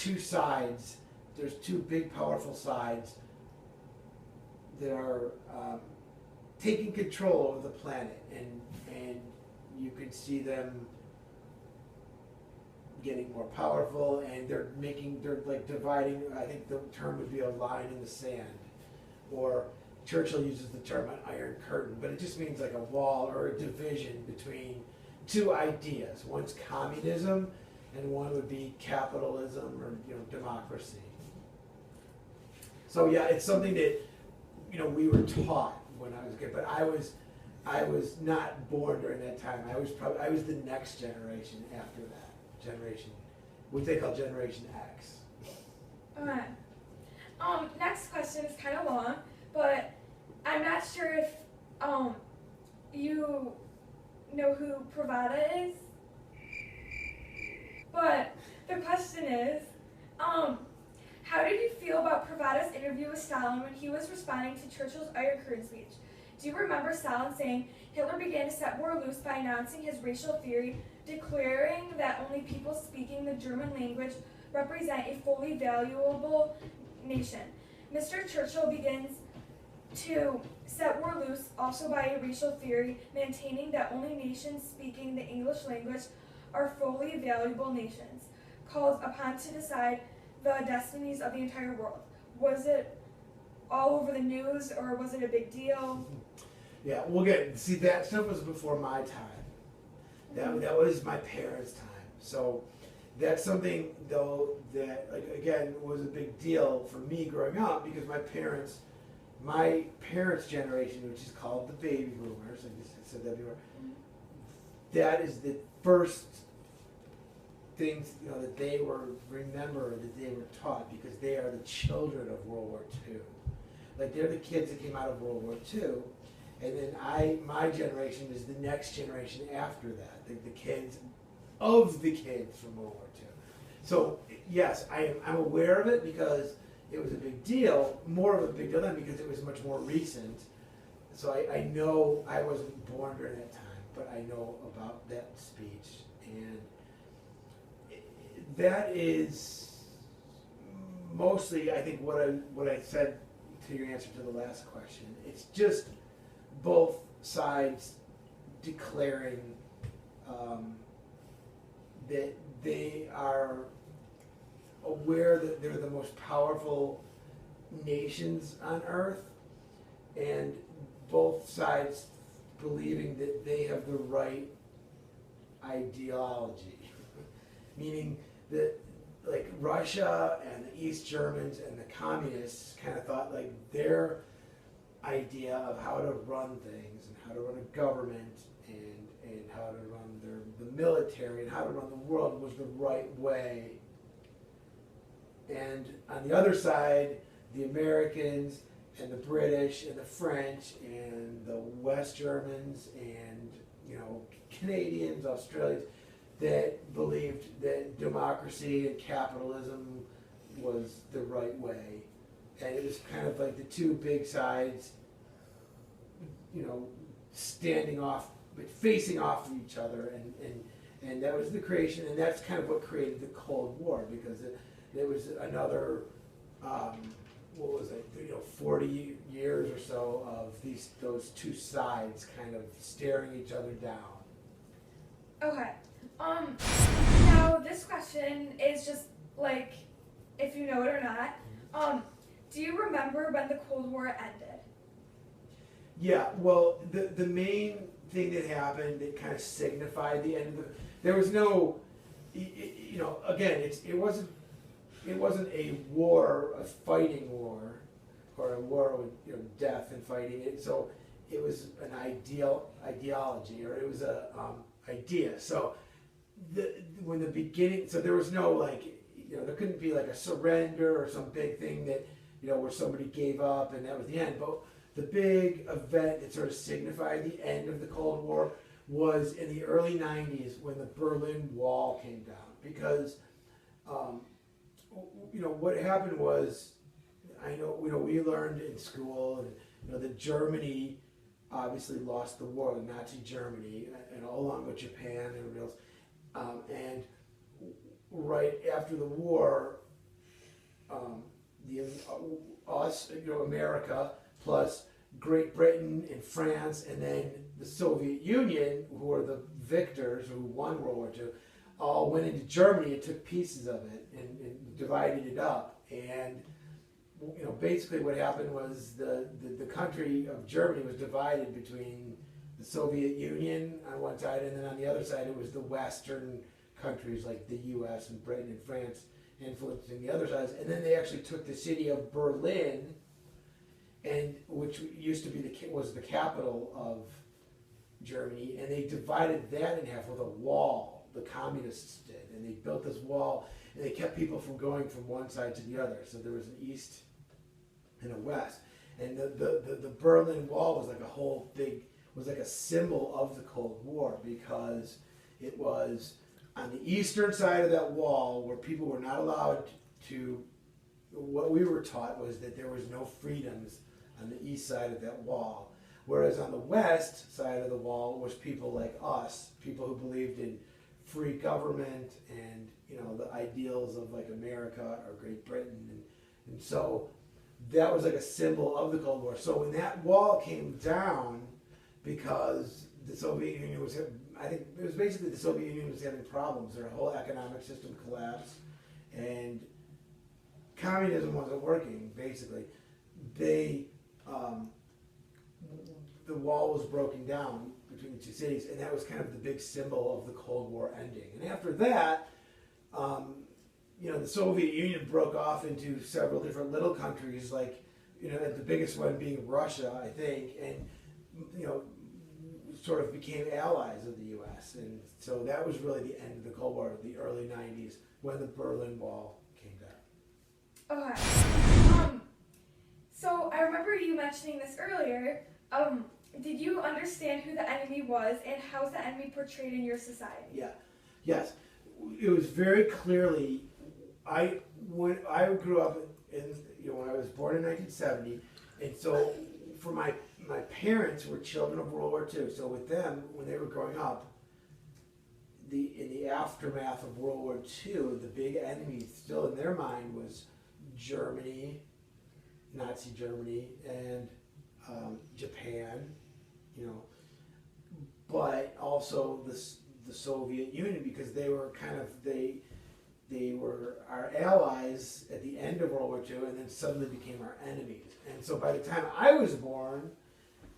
two sides. There's two big, powerful sides that are taking control of the planet, and you can see them getting more powerful, and they're like dividing. I think the term would be a line in the sand, or Churchill uses the term an iron curtain, but it just means like a wall or a division between two ideas. One's communism, and one would be capitalism or democracy. So yeah, it's something that we were taught when I was a kid, but I was not born during that time. I was the next generation after that generation, what they call Generation X. Okay. Next question is kind of long, but I'm not sure if you know who Pravada is. But the question is, how did you feel about Pravada's interview with Stalin when he was responding to Churchill's Iron Curtain speech? Do you remember Stalin saying Hitler began to set war loose by announcing his racial theory, declaring that only people speaking the German language represent a fully valuable nation? Mr. Churchill begins to set war loose also by a racial theory, maintaining that only nations speaking the English language are fully valuable nations, called upon to decide the destinies of the entire world. Was it all over the news, or was it a big deal? Yeah, see, that stuff was before my time. That was my parents' time. So that's something, though, that, like, again, was a big deal for me growing up, because my parents' generation, which is called the baby boomers, I just said that before, that is the first things that they that they were taught, because they are the children of World War II. Like, they're the kids that came out of World War II, and then my generation is the next generation after that, the kids of the kids from World War II. So yes, I'm aware of it because it was a big deal, more of a big deal then because it was much more recent. So I know I wasn't born during that time, but I know about that speech, and that is mostly, I think, what I said to your answer to the last question. It's just both sides declaring that they are aware that they're the most powerful nations on earth, and both sides believing that they have the right ideology. Meaning that, like, Russia and the East Germans and the communists kind of thought like their idea of how to run things and how to run a government and how to run the military and how to run the world was the right way. And on the other side, the Americans and the British and the French and the West Germans and Canadians, Australians, that believed that democracy and capitalism was the right way. And it was kind of like the two big sides, standing off, but facing off of each other, and that was the creation, and that's kind of what created the Cold War, because there was another, 40 years or so of those two sides kind of staring each other down. Okay. Now this question is just like, if you know it or not. Do you remember when the Cold War ended? Yeah, well, the main thing that happened that kind of signified the end of there was no, again, it wasn't a war, a fighting war, or a war with death and fighting. So it was an ideology, or it was a idea. So when the beginning, so there was no there couldn't be like a surrender or some big thing that where somebody gave up and that was the end. But the big event that sort of signified the end of the Cold War was in the early 90s when the Berlin Wall came down, because what happened was, I know we learned in school, and that Germany obviously lost the war, the Nazi Germany, and along with Japan and everybody else, and right after the war, plus America, plus Great Britain and France, and then the Soviet Union, who were the victors who won World War II, all went into Germany and took pieces of it and divided it up. And basically what happened was the country of Germany was divided between the Soviet Union on one side, and then on the other side it was the Western countries like the U.S. and Britain and France influencing the other sides. And then they actually took the city of Berlin, and which used to be was the capital of Germany, and they divided that in half with a wall. The communists did, and they built this wall, and they kept people from going from one side to the other. So there was an east and a west, and the Berlin Wall was like was like a symbol of the Cold War, because it was on the eastern side of that wall where people were not allowed to. What we were taught was that there was no freedoms on the east side of that wall, whereas on the west side of the wall was people like us, people who believed in free government and the ideals of like America or Great Britain, and so that was like a symbol of the Cold War. So when that wall came down, because the Soviet Union was, I think it was basically the Soviet Union was having problems. Their whole economic system collapsed, and communism wasn't working. Basically, the wall was broken down between the two cities, and that was kind of the big symbol of the Cold War ending. And after that, the Soviet Union broke off into several different little countries, like the biggest one being Russia, I think, and sort of became allies of the U.S. And so that was really the end of the Cold War, the early 90s, when the Berlin Wall came down. Okay. So I remember you mentioning this earlier. Did you understand who the enemy was, and how is the enemy portrayed in your society? Yeah. Yes. It was very clearly. When I grew up when I was born in 1970, and so for my parents were children of World War II. So with them, when they were growing up, in the aftermath of World War II, the big enemy still in their mind was Germany, Nazi Germany, and Japan, but also the Soviet Union, because they were they were our allies at the end of World War II, and then suddenly became our enemies. And so by the time I was born,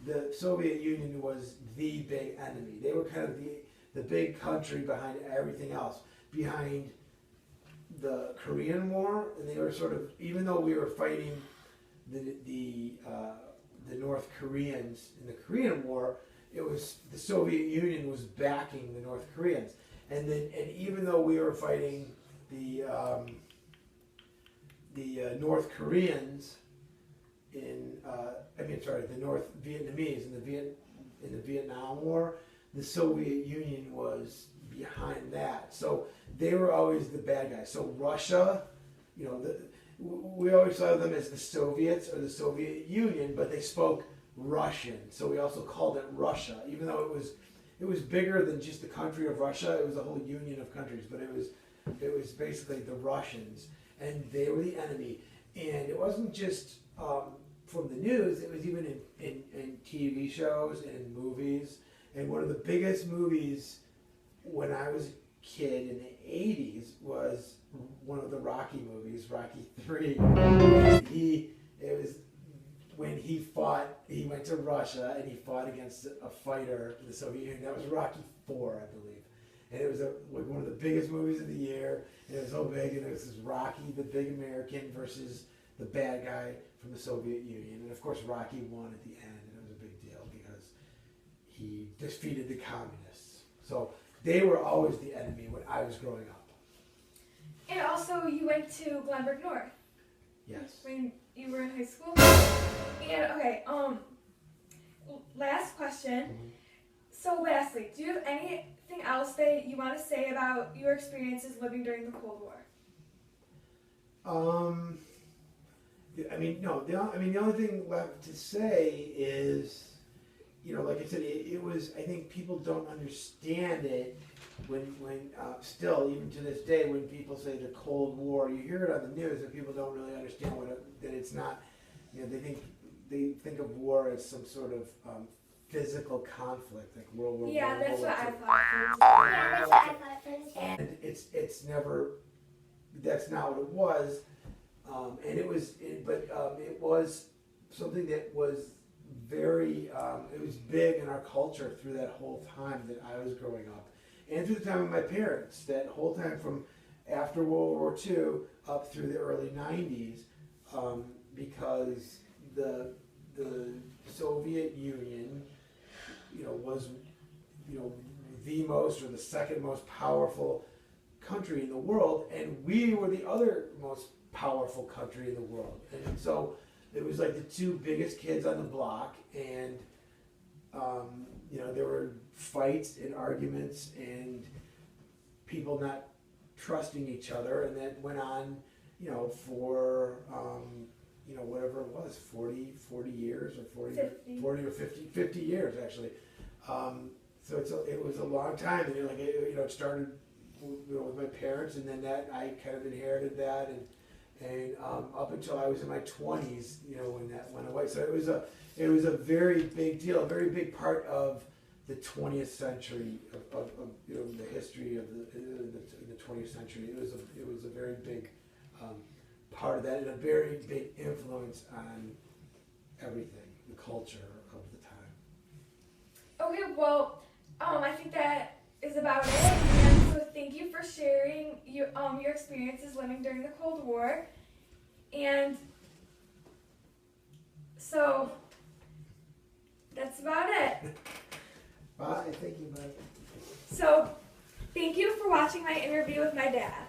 the Soviet Union was the big enemy. They were kind of the big country behind everything else, behind the Korean War, and they were sort of, even though we were fighting the North Koreans in the Korean War, it was the Soviet Union was backing the North Koreans, and even though we were fighting the North Koreans the North Vietnamese in the Vietnam War, the Soviet Union was behind that. So they were always the bad guys. So Russia, we always saw them as the Soviets or the Soviet Union, but they spoke Russian. So we also called it Russia, even though it was bigger than just the country of Russia. It was a whole union of countries, but it was basically the Russians, and they were the enemy. And it wasn't just from the news, it was even in TV shows and movies. And one of the biggest movies when I was a kid in the 80s was one of the Rocky movies, Rocky 3. It was when he went to Russia and he fought against a fighter in the Soviet Union. That was Rocky 4, I believe. And it was one of the biggest movies of the year. And it was so big, and it was this Rocky, the big American, versus the bad guy from the Soviet Union. And of course, Rocky won at the end, and it was a big deal because he defeated the communists. So they were always the enemy when I was growing up. And also, you went to Glenbrook North. Yes. When you were in high school. And okay, last question. Mm-hmm. So lastly, do you have anything else that you want to say about your experiences living during the Cold War? No. The only thing left to say is, like I said, it was. I think people don't understand it when still, even to this day, when people say the Cold War, you hear it on the news, and people don't really understand that it's not they think of war as some sort of physical conflict, like World War Yeah, I, that's World what I War II. thought. Yeah, that's what I thought first. And it's never, that's not what it was. And it was something that was very, it was big in our culture through that whole time that I was growing up. And through the time of my parents, that whole time from after World War II up through the early 90s, because the Soviet Union, was, the most or the second most powerful country in the world, and we were the other most powerful country in the world. And so it was like the two biggest kids on the block, and there were fights and arguments and people not trusting each other, and that went on, for whatever it was, 40 years or 40 or 50 years actually. So it was a long time, and it started with my parents, and then that I kind of inherited that, and up until I was in my 20s, when that went away. So it was a very big deal, a very big part of the 20th century of the history of the 20th century. It was a very big part of that, and a very big influence on everything, the culture of the time. Okay, well, I think that is about it. And so thank you for sharing your experiences living during the Cold War. And so that's about it. Bye. Thank you. Bye. So thank you for watching my interview with my dad.